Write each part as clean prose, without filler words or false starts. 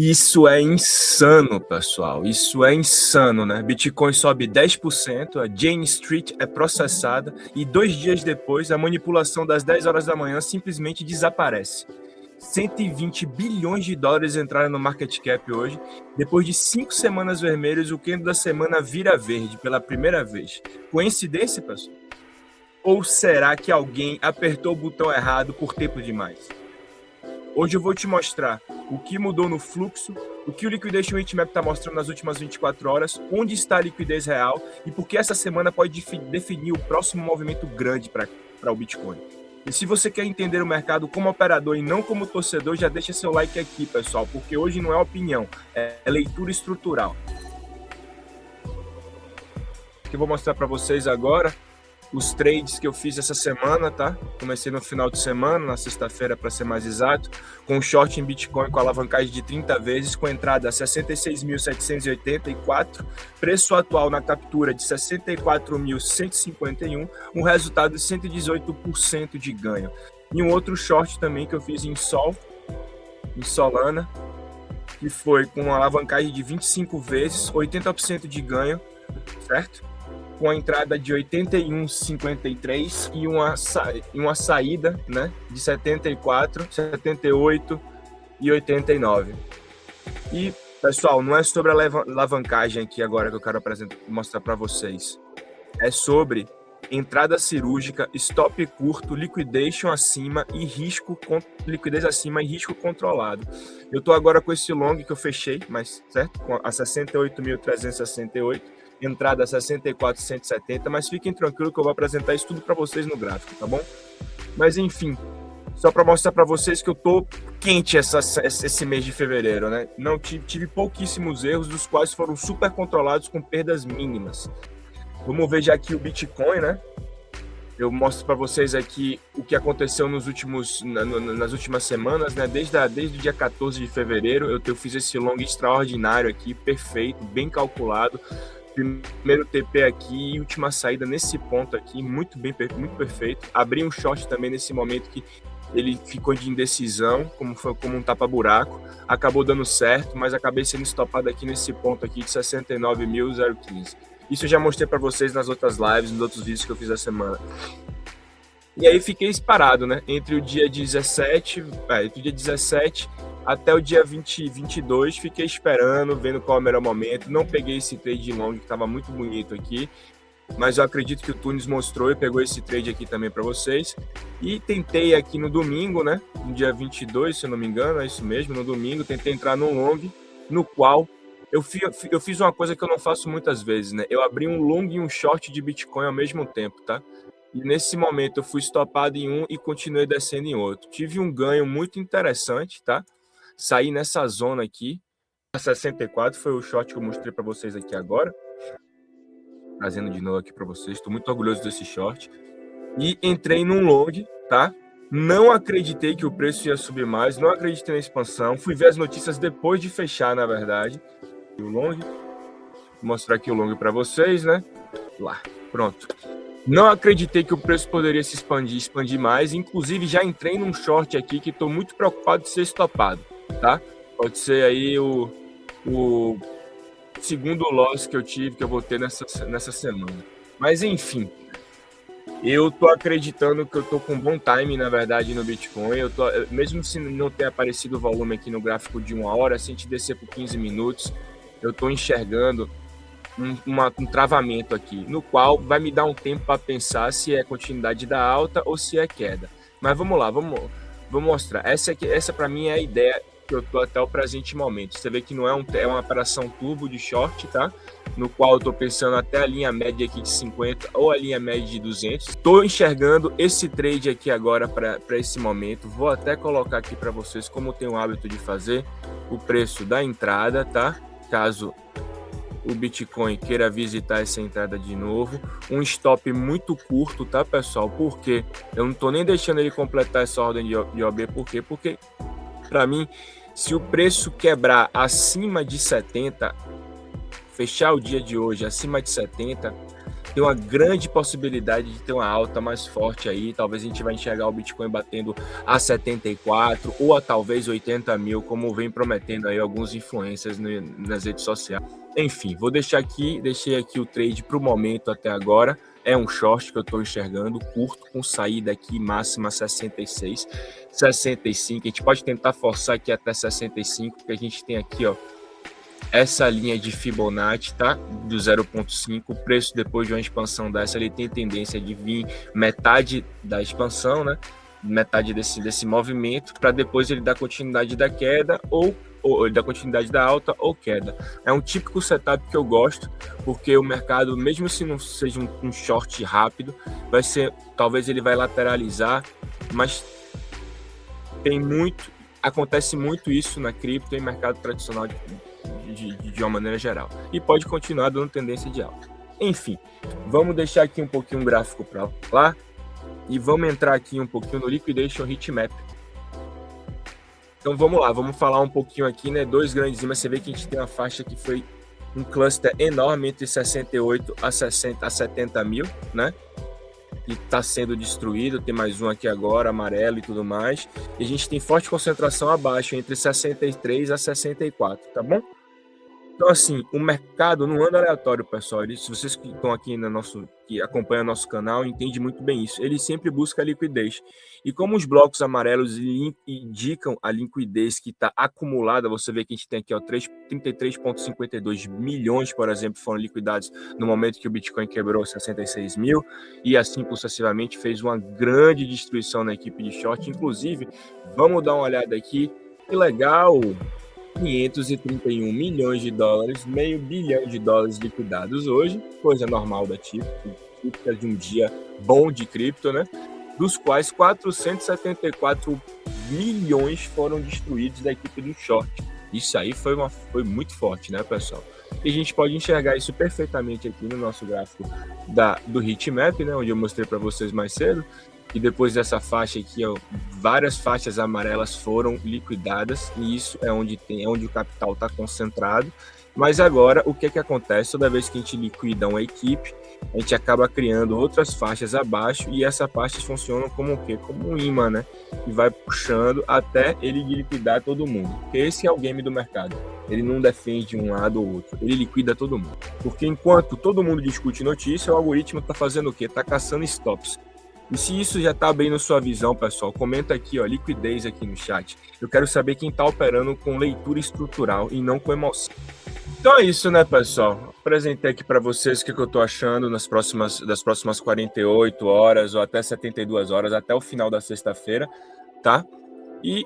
Isso é insano, pessoal. Isso é insano, né? Bitcoin sobe 10%, a Jane Street é processada e 2 dias depois a manipulação das 10 horas da manhã simplesmente desaparece. 120 bilhões de dólares entraram no market cap hoje. Depois de 5 semanas vermelhas, o candle da semana vira verde pela primeira vez. Coincidência, pessoal? Ou será que alguém apertou o botão errado por tempo demais? Hoje eu vou te mostrar o que mudou no fluxo, o que o Liquidation Heatmap está mostrando nas últimas 24 horas, onde está a liquidez real e por que essa semana pode definir o próximo movimento grande para o Bitcoin. E se você quer entender o mercado como operador e não como torcedor, já deixa seu like aqui, pessoal, porque hoje não é opinião, é leitura estrutural. O que eu vou mostrar para vocês agora, os trades que eu fiz essa semana, tá? Comecei no final de semana, na sexta-feira para ser mais exato, com um short em Bitcoin com alavancagem de 30 vezes, com entrada a 66.784, preço atual na captura de 64.151, um resultado de 118% de ganho. E um outro short também que eu fiz em Solana, que foi com uma alavancagem de 25 vezes, 80% de ganho, certo? Com a entrada de 81,53 e uma saída, né, de 74, 78 e 89. E, pessoal, não é sobre a alavancagem aqui agora que eu quero mostrar para vocês. É sobre entrada cirúrgica, stop curto, liquidation acima e liquidez acima e risco controlado. Eu estou agora com esse long que eu fechei, mas certo? Com a 68.368. Entrada 64.170, mas fiquem tranquilos que eu vou apresentar isso tudo para vocês no gráfico, tá bom? Mas enfim, só para mostrar para vocês que eu tô quente esse mês de fevereiro, né? Não tive pouquíssimos erros, dos quais foram super controlados com perdas mínimas. Vamos ver já aqui o Bitcoin, né? Eu mostro para vocês aqui o que aconteceu nas últimas semanas, né? Desde o dia 14 de fevereiro, eu fiz esse long extraordinário aqui, perfeito, bem calculado. Primeiro TP aqui e última saída nesse ponto aqui, muito perfeito. Abri um short também nesse momento que ele ficou de indecisão, como um tapa-buraco. Acabou dando certo, mas acabei sendo estopado aqui nesse ponto aqui de 69.015. Isso eu já mostrei para vocês nas outras lives, nos outros vídeos que eu fiz essa semana. E aí fiquei parado, né? Entre o dia 17 até o dia 22, fiquei esperando, vendo qual é o melhor momento. Não peguei esse trade long, que estava muito bonito aqui, mas eu acredito que o Tunis mostrou e pegou esse trade aqui também para vocês. E tentei aqui no domingo, né? No dia 22, se eu não me engano, é isso mesmo, no domingo, tentei entrar no long, no qual eu fiz uma coisa que eu não faço muitas vezes, né? Eu abri um long e um short de Bitcoin ao mesmo tempo, tá? E nesse momento eu fui estopado em um e continuei descendo em outro. Tive um ganho muito interessante, tá? Saí nessa zona aqui, a 64, foi o short que eu mostrei para vocês aqui agora. Trazendo de novo aqui para vocês, estou muito orgulhoso desse short. E entrei num long, tá? Não acreditei que o preço ia subir mais, não acreditei na expansão. Fui ver as notícias depois de fechar, na verdade. O long, vou mostrar aqui o long para vocês, né? Lá, pronto. Não acreditei que o preço poderia se expandir mais. Inclusive, já entrei num short aqui que estou muito preocupado de ser estopado, tá? Pode ser aí o segundo loss que eu tive, que eu vou ter nessa semana. Mas, enfim, eu tô acreditando que eu tô com bom time, na verdade, no Bitcoin. Mesmo se não ter aparecido o volume aqui no gráfico de 1 hora, se a gente descer por 15 minutos, eu tô enxergando um travamento aqui, no qual vai me dar um tempo para pensar se é continuidade da alta ou se é queda. Mas vamos lá, vamos mostrar. Essa para mim é a ideia que eu tô até o presente momento. Você vê que não é uma operação turbo de short, tá? No qual eu tô pensando até a linha média aqui de 50 ou a linha média de 200. Tô enxergando esse trade aqui agora para esse momento. Vou até colocar aqui para vocês, como tenho o hábito de fazer, o preço da entrada, tá? Caso o Bitcoin queira visitar essa entrada de novo. Um stop muito curto, tá, pessoal? Porque eu não tô nem deixando ele completar essa ordem de OB. Por quê? Porque, para mim, se o preço quebrar acima de 70, fechar o dia de hoje acima de 70, tem uma grande possibilidade de ter uma alta mais forte aí. Talvez a gente vai enxergar o Bitcoin batendo a 74 ou a talvez 80 mil, como vem prometendo aí alguns influencers nas redes sociais. Enfim, deixei aqui o trade para o momento até agora. É um short que eu estou enxergando, curto, com saída aqui máxima 66, 65. A gente pode tentar forçar aqui até 65, porque a gente tem aqui, ó, essa linha de Fibonacci, tá? Do 0,5, o preço depois de uma expansão dessa, ele tem tendência de vir metade da expansão, né? Metade desse movimento, para depois ele dar continuidade da queda ou da continuidade da alta ou queda. É um típico setup que eu gosto, porque o mercado, mesmo se não seja um short rápido, talvez ele vai lateralizar, mas acontece muito isso na cripto e mercado tradicional de uma maneira geral. E pode continuar dando tendência de alta. Enfim, vamos deixar aqui um pouquinho o gráfico para lá e vamos entrar aqui um pouquinho no Liquidation Heatmap. Então vamos lá, vamos falar um pouquinho aqui, né? Dois grandes ímãs. Você vê que a gente tem uma faixa que foi um cluster enorme entre 68 a 70 mil, né? E está sendo destruído. Tem mais um aqui agora, amarelo e tudo mais. E a gente tem forte concentração abaixo, entre 63 a 64, tá bom? Então, assim, o mercado não anda aleatório, pessoal. Se vocês que estão aqui que acompanham nosso canal, entendem muito bem isso. Ele sempre busca liquidez. E como os blocos amarelos indicam a liquidez que está acumulada, você vê que a gente tem aqui, ó, 33,52 milhões, por exemplo, foram liquidados no momento que o Bitcoin quebrou 66 mil, e assim sucessivamente fez uma grande destruição na equipe de short. Inclusive, vamos dar uma olhada aqui. Que legal! 531 milhões de dólares, meio bilhão de dólares liquidados hoje, coisa normal da típica de um dia bom de cripto, né? Dos quais 474 milhões foram destruídos da equipe do short. Isso aí foi muito forte, né, pessoal? E a gente pode enxergar isso perfeitamente aqui no nosso gráfico do Heatmap, né, onde eu mostrei para vocês mais cedo. E depois dessa faixa aqui, ó, várias faixas amarelas foram liquidadas, e isso é onde o capital está concentrado. Mas agora, o que acontece? Toda vez que a gente liquida uma equipe, a gente acaba criando outras faixas abaixo, e essas faixas funcionam como o quê? Como um imã, né? E vai puxando até ele liquidar todo mundo. Porque esse é o game do mercado. Ele não defende um lado ou outro, ele liquida todo mundo. Porque enquanto todo mundo discute notícia, o algoritmo está fazendo o quê? Está caçando stops. E se isso já está abrindo sua visão, pessoal, comenta aqui, ó, liquidez aqui no chat. Eu quero saber quem está operando com leitura estrutural e não com emoção. Então é isso, né, pessoal? Apresentei aqui para vocês o que eu estou achando das próximas 48 horas ou até 72 horas, até o final da sexta-feira, tá? E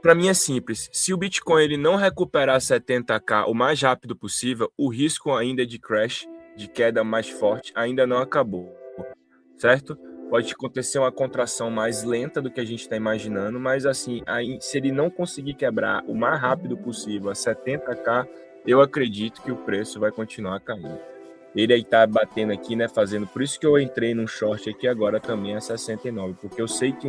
para mim é simples. Se o Bitcoin ele não recuperar 70k o mais rápido possível, o risco ainda de crash, de queda mais forte, ainda não acabou, certo? Pode acontecer uma contração mais lenta do que a gente está imaginando, mas assim, aí, se ele não conseguir quebrar o mais rápido possível a 70k, eu acredito que o preço vai continuar caindo. Ele aí está batendo aqui, né, fazendo, por isso que eu entrei num short aqui agora também a 69, porque eu sei que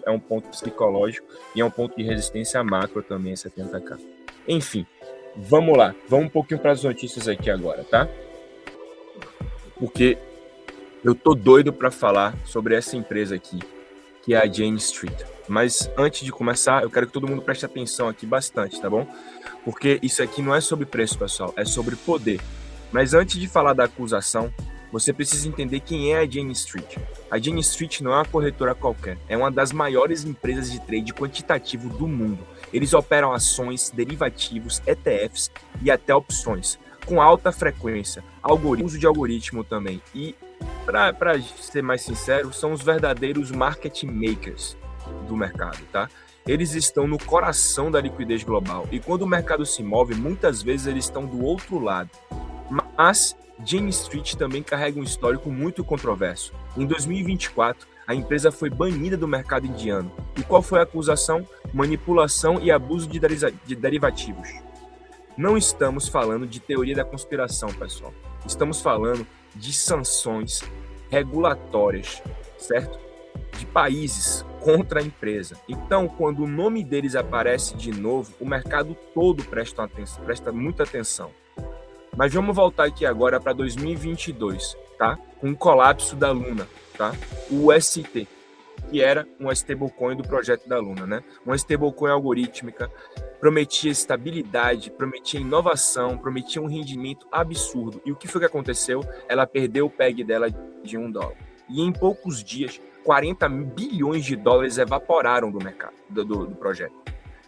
é um ponto psicológico e é um ponto de resistência macro também a 70k. Enfim, vamos lá, vamos um pouquinho para as notícias aqui agora, tá? Porque eu tô doido para falar sobre essa empresa aqui, que é a Jane Street. Mas antes de começar, eu quero que todo mundo preste atenção aqui bastante, tá bom? Porque isso aqui não é sobre preço, pessoal, é sobre poder. Mas antes de falar da acusação, você precisa entender quem é a Jane Street. A Jane Street não é uma corretora qualquer, é uma das maiores empresas de trade quantitativo do mundo. Eles operam ações, derivativos, ETFs e até opções, com alta frequência, uso de algoritmo também. E para ser mais sincero, são os verdadeiros market makers do mercado, tá? Eles estão no coração da liquidez global e quando o mercado se move, muitas vezes eles estão do outro lado. Mas Jane Street também carrega um histórico muito controverso. Em 2024, a empresa foi banida do mercado indiano. E qual foi a acusação? Manipulação e abuso de derivativos. Não estamos falando de teoria da conspiração, pessoal. Estamos falando de sanções regulatórias, certo? De países contra a empresa. Então, quando o nome deles aparece de novo, o mercado todo presta muita atenção. Mas vamos voltar aqui agora para 2022, tá? Com o colapso da Luna, tá? O UST, que era uma stablecoin do projeto da Luna, né? Uma stablecoin algorítmica, prometia estabilidade, prometia inovação, prometia um rendimento absurdo. E o que foi que aconteceu? Ela perdeu o PEG dela de $1. E em poucos dias, 40 bilhões de dólares evaporaram do mercado, do projeto.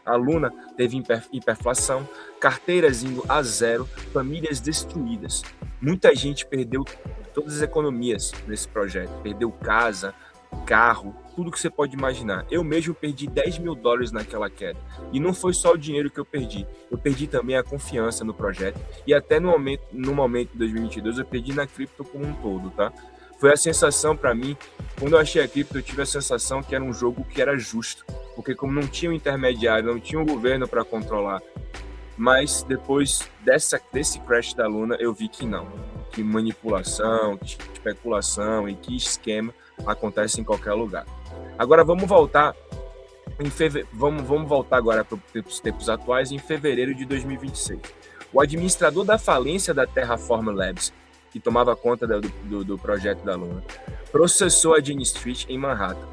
A Luna teve hiperflação, carteiras indo a zero, famílias destruídas. Muita gente perdeu todas as economias nesse projeto. Perdeu casa, carro, tudo que você pode imaginar. Eu mesmo perdi $10 mil naquela queda. E não foi só o dinheiro que eu perdi também a confiança no projeto. E até no momento de 2022, eu perdi na cripto como um todo, tá? Foi a sensação para mim, quando eu achei a cripto, eu tive a sensação que era um jogo que era justo. Porque como não tinha um intermediário, não tinha um governo para controlar. Mas depois desse crash da Luna, eu vi que não. Que manipulação, que especulação e que esquema acontece em qualquer lugar. Agora vamos voltar vamos voltar agora para os tempos atuais, em fevereiro de 2026. O administrador da falência da Terraform Labs, que tomava conta do projeto da Luna, processou a Jane Street em Manhattan.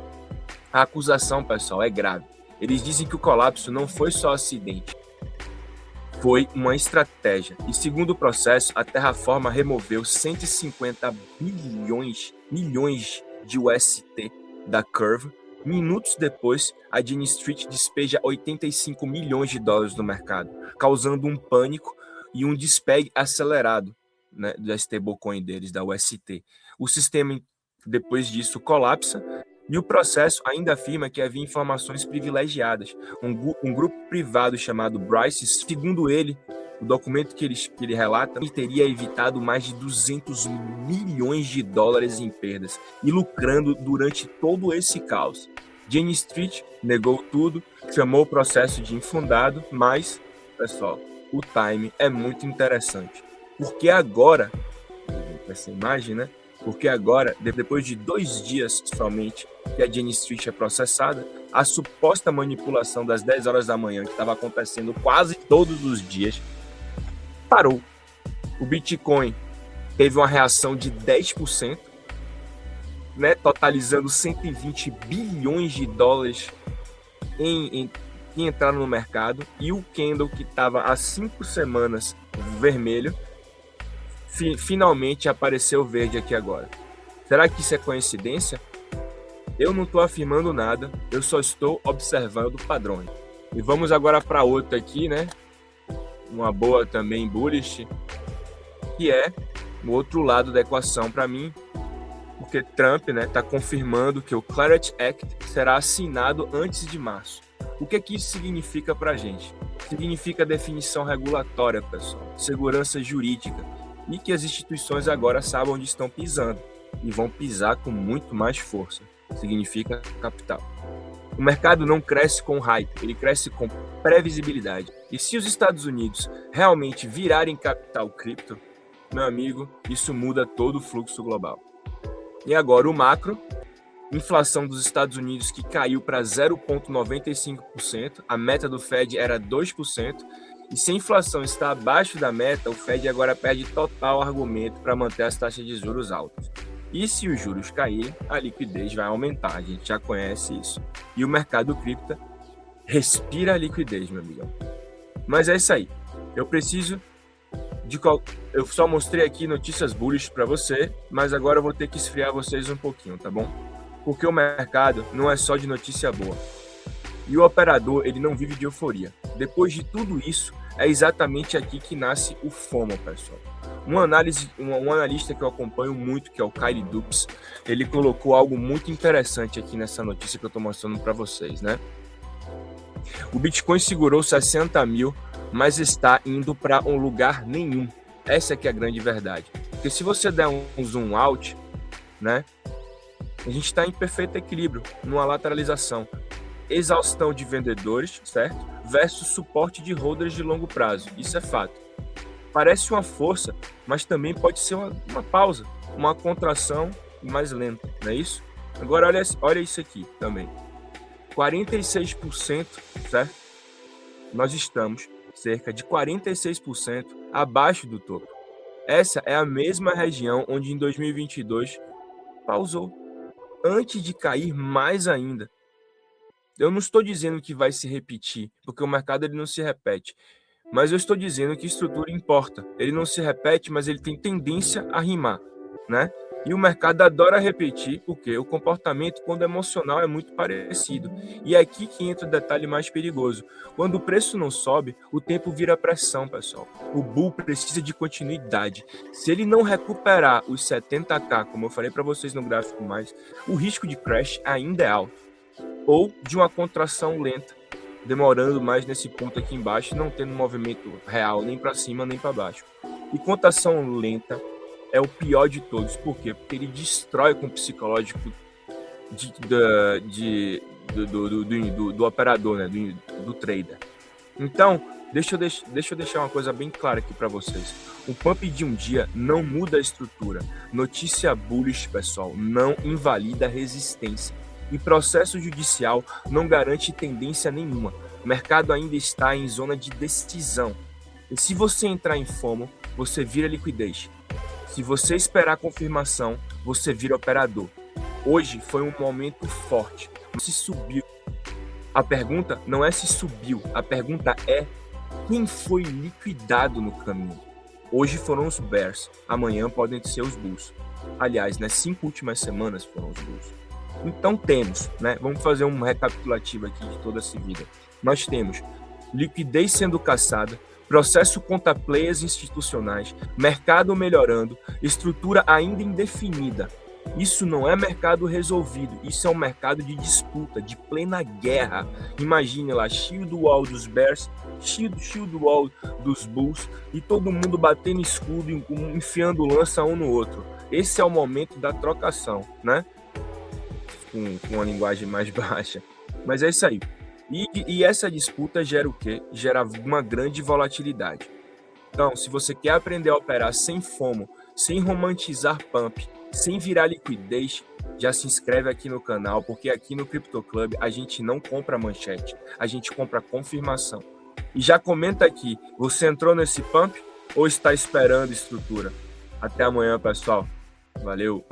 A acusação, pessoal, é grave. Eles dizem que o colapso não foi só acidente, foi uma estratégia. E segundo o processo, a Terraform removeu 150 milhões de UST da Curve. Minutos depois, a Jane Street despeja 85 milhões de dólares no mercado, causando um pânico e um despegue acelerado, né, da stablecoin deles, da UST. O sistema, depois disso, colapsa e o processo ainda afirma que havia informações privilegiadas. Um grupo privado chamado Bryce, segundo ele, o documento que ele relata, teria evitado mais de 200 milhões de dólares em perdas e lucrando durante todo esse caos. Jane Street negou tudo, chamou o processo de infundado, mas, pessoal, o time é muito interessante. Porque agora, essa imagem, né? Porque agora, depois de 2 dias somente que a Jane Street é processada, a suposta manipulação das 10 horas da manhã, que estava acontecendo quase todos os dias, parou. O Bitcoin teve uma reação de 10%, né, totalizando 120 bilhões de dólares que entraram no mercado, e o candle, que estava há 5 semanas vermelho, finalmente apareceu verde aqui agora. Será que isso é coincidência? Eu não estou afirmando nada, eu só estou observando padrões. E vamos agora para outra aqui, né? Uma boa também bullish, que é o outro lado da equação para mim, porque Trump, né, está confirmando que o Clarity Act será assinado antes de março. O que isso significa para a gente? Significa definição regulatória, pessoal, segurança jurídica, e que as instituições agora sabem onde estão pisando e vão pisar com muito mais força. Significa capital. O mercado não cresce com hype, ele cresce com previsibilidade. E se os Estados Unidos realmente virarem capital cripto, meu amigo, isso muda todo o fluxo global. E agora o macro, inflação dos Estados Unidos que caiu para 0,95%, a meta do Fed era 2%, e se a inflação está abaixo da meta, o Fed agora perde total argumento para manter as taxas de juros altas. E se os juros caírem, a liquidez vai aumentar, a gente já conhece isso. E o mercado cripto respira a liquidez, meu amigão. Mas é isso aí. Eu só mostrei aqui notícias bullish para você, mas agora eu vou ter que esfriar vocês um pouquinho, tá bom? Porque o mercado não é só de notícia boa. E o operador, ele não vive de euforia. Depois de tudo isso, é exatamente aqui que nasce o FOMO, pessoal. Um analista que eu acompanho muito, que é o Kyle Dupes, ele colocou algo muito interessante aqui nessa notícia que eu estou mostrando para vocês, né? O Bitcoin segurou 60 mil, mas está indo para um lugar nenhum. Essa que é a grande verdade. Porque se você der um zoom out, né? A gente está em perfeito equilíbrio, numa lateralização. Exaustão de vendedores, certo? Versus suporte de holders de longo prazo. Isso é fato. Parece uma força, mas também pode ser uma pausa, uma contração mais lenta, não é isso? Agora olha isso aqui também. 46%, certo? Nós estamos cerca de 46% abaixo do topo. Essa é a mesma região onde em 2022 pausou, antes de cair mais ainda. Eu não estou dizendo que vai se repetir, porque o mercado ele não se repete. Mas eu estou dizendo que estrutura importa. Ele não se repete, mas ele tem tendência a rimar, né? E o mercado adora repetir, porque o comportamento, quando emocional, é muito parecido. E é aqui que entra o detalhe mais perigoso. Quando o preço não sobe, o tempo vira pressão, pessoal. O bull precisa de continuidade. Se ele não recuperar os 70k, como eu falei para vocês no gráfico mais, o risco de crash ainda é alto. Ou de uma contração lenta, demorando mais nesse ponto aqui embaixo, não tendo movimento real nem para cima nem para baixo. E contração lenta é o pior de todos. Por quê? Porque ele destrói com o psicológico do operador, né? do trader. Então, deixa eu deixar uma coisa bem clara aqui para vocês. O pump de um dia não muda a estrutura. Notícia bullish, pessoal, não invalida a resistência. E processo judicial não garante tendência nenhuma. O mercado ainda está em zona de decisão. E se você entrar em FOMO, você vira liquidez. Se você esperar confirmação, você vira operador. Hoje foi um momento forte. Se subiu. A pergunta não é se subiu. A pergunta é quem foi liquidado no caminho. Hoje foram os bears. Amanhã podem ser os bulls. Aliás, nas 5 últimas semanas foram os bulls. Então temos, né? Vamos fazer um recapitulativo aqui de toda a seguida. Nós temos liquidez sendo caçada, processo contra players institucionais, mercado melhorando, estrutura ainda indefinida. Isso não é mercado resolvido, isso é um mercado de disputa, de plena guerra. Imagine lá, shield wall dos bears, shield wall dos bulls e todo mundo batendo escudo, enfiando lança um no outro. Esse é o momento da trocação, né? Com uma linguagem mais baixa. Mas é isso aí. E essa disputa gera o quê? Gera uma grande volatilidade. Então, se você quer aprender a operar sem FOMO, sem romantizar pump, sem virar liquidez, já se inscreve aqui no canal, porque aqui no Crypto Club a gente não compra manchete, a gente compra confirmação. E já comenta aqui, você entrou nesse pump ou está esperando estrutura? Até amanhã, pessoal. Valeu!